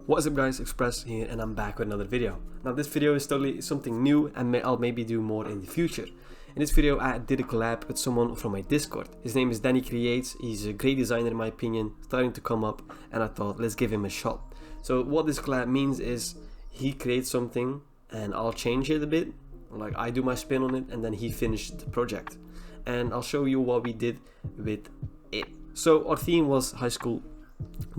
What's up guys, Express here, and I'm back with another video. Now this video is totally something new, and I'll maybe do more in the future. In this video I did a collab with someone from my Discord. His name is Danny Creates. He's a great designer in my opinion, starting to come up, and I thought let's give him a shot. So what this collab means is he creates something and I'll change it a bit, like I do my spin on it, and then he finished the project. And I'll show you what we did with it. So our theme was High School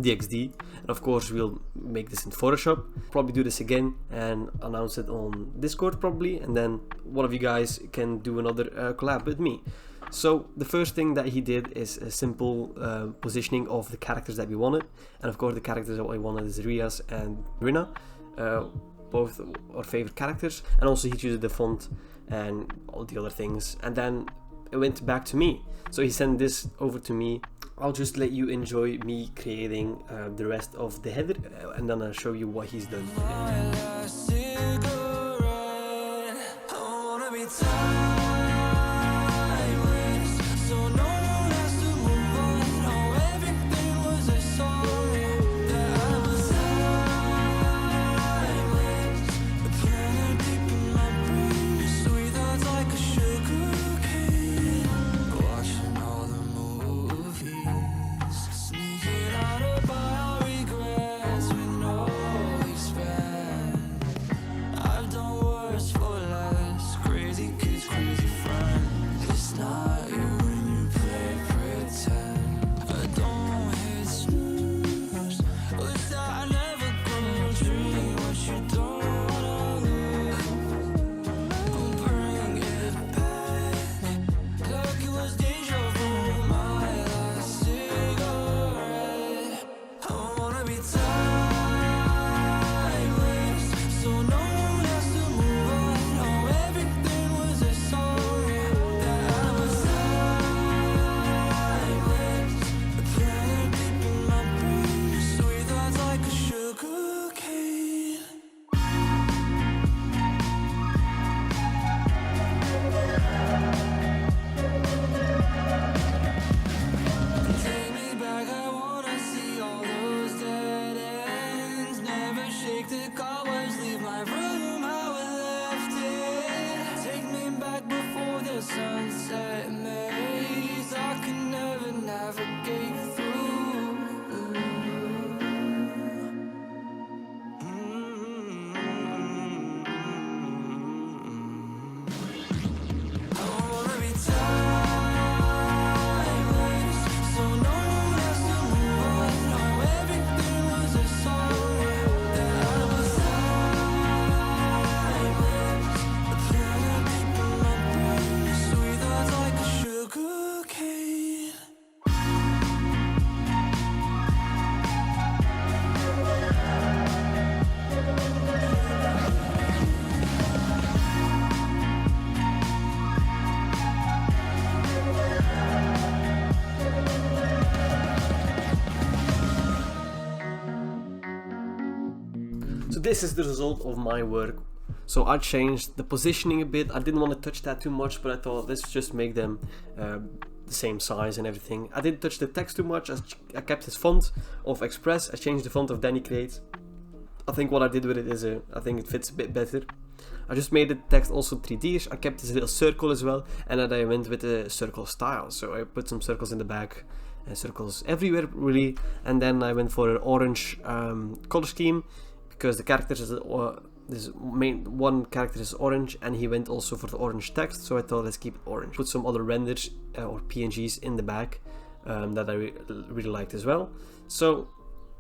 DxD, and of course we'll make this in Photoshop, probably do this again and announce it on Discord probably, and then one of you guys can do another collab with me. So the first thing that he did is a simple positioning of the characters that we wanted, and of course the characters that I wanted is Rias and Rina, both our favorite characters, and also he chose the font and all the other things, and then it went back to me. So he sent this over to me. I'll just let you enjoy me creating the rest of the header, and then I'll show you what he's done. Sunset maze I can never navigate through. I wanna be timeless, so no one has to move on. No, everything was a song that I was timeless. The planet deep in my brain, sweet thoughts like a sugar cane. So this is the result of my work. So I changed the positioning a bit. I didn't want to touch that too much, but I thought let's just make them the same size and everything. I didn't touch the text too much. I kept his font of Express. I changed the font of Danny Creates. I think what I did with it is I think it fits a bit better. I just made the text also 3D-ish. I kept this little circle as well, and then I went with the circle style. So I put some circles in the back, circles everywhere really, and then I went for an orange color scheme because the characters is this main one character is orange, and he went also for the orange text. So I thought let's keep it orange. Put some other renders or PNGs in the back that I really liked as well. So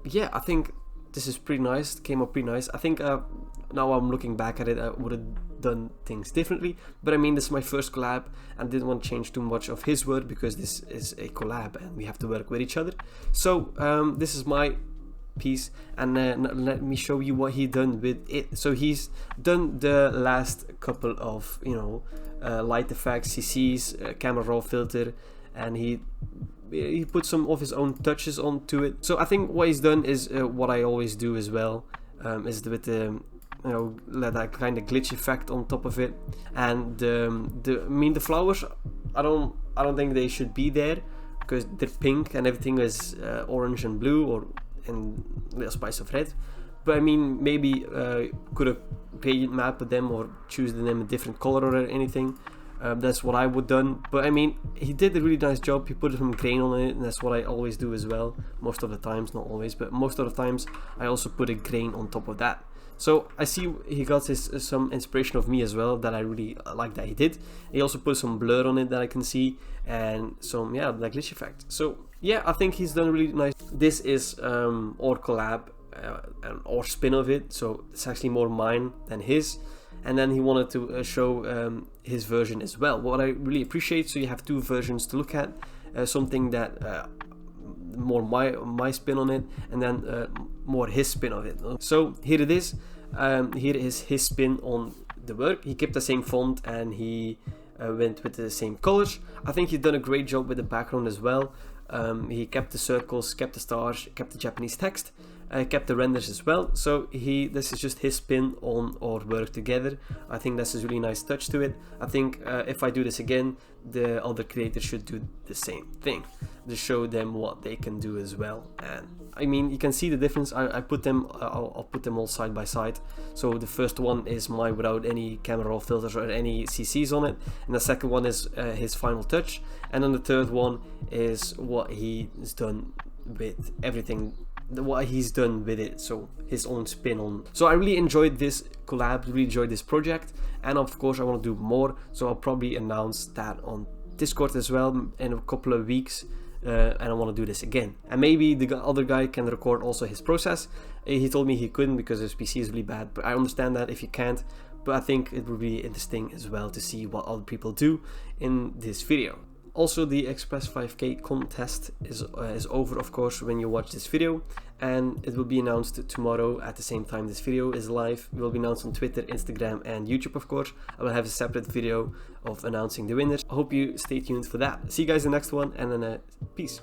yeah, I think this is pretty nice. It came up pretty nice. I think now I'm looking back at it, I would have done things differently, but I mean this is my first collab and didn't want to change too much of his work because this is a collab and we have to work with each other. So this is my piece, and let me show you what he done with it. So he's done the last couple of light effects, CCs, camera raw filter, and he put some of his own touches onto it. So I think what he's done is what I always do as well, is with the let that kind of glitch effect on top of it. And I mean the flowers, I don't think they should be there, because they're pink and everything is orange and blue, or in little spice of red. But I mean, maybe could have gradient map with them or choose them a different color or anything. That's what I would done. But I mean, he did a really nice job. He put some grain on it, and that's what I always do as well. Most of the times, not always, but most of the times I also put a grain on top of that. So I see he got some inspiration of me as well, that I really like that he did. He also put some blur on it that I can see, and some, yeah, the glitch effect. So yeah, I think he's done really nice. This is our collab, or spin of it, so it's actually more mine than his. And then he wanted to show his version as well, what I really appreciate. So you have two versions to look at, something that more my spin on it, and then more his spin of it. So here it is. Here is his spin on the work. He kept the same font, and he went with the same colors. I think he's done a great job with the background as well. He kept the circles, kept the stars, kept the Japanese text, kept the renders as well. So this is just his spin on our work together. I think that's a really nice touch to it. I think if I do this again, the other creators should do the same thing, to show them what they can do as well. And I mean, you can see the difference. I put them, I'll put them all side by side. So the first one is mine without any camera raw filters or any CCs on it, and the second one is his final touch, and then the third one is what he's done with everything, what he's done with it, so his own spin on. So I really enjoyed this collab, really enjoyed this project, and of course I want to do more, so I'll probably announce that on Discord as well in a couple of weeks. And I want to do this again, and maybe the other guy can record also his process. He told me he couldn't because his PC is really bad, but I understand that if you can't. But I think it would be interesting as well to see what other people do in this video. Also, the Express 5K contest is over, of course, when you watch this video, and it will be announced tomorrow at the same time this video is live. It will be announced on Twitter, Instagram, and YouTube, of course. I will have a separate video of announcing the winners. I hope you stay tuned for that. See you guys in the next one, and then peace.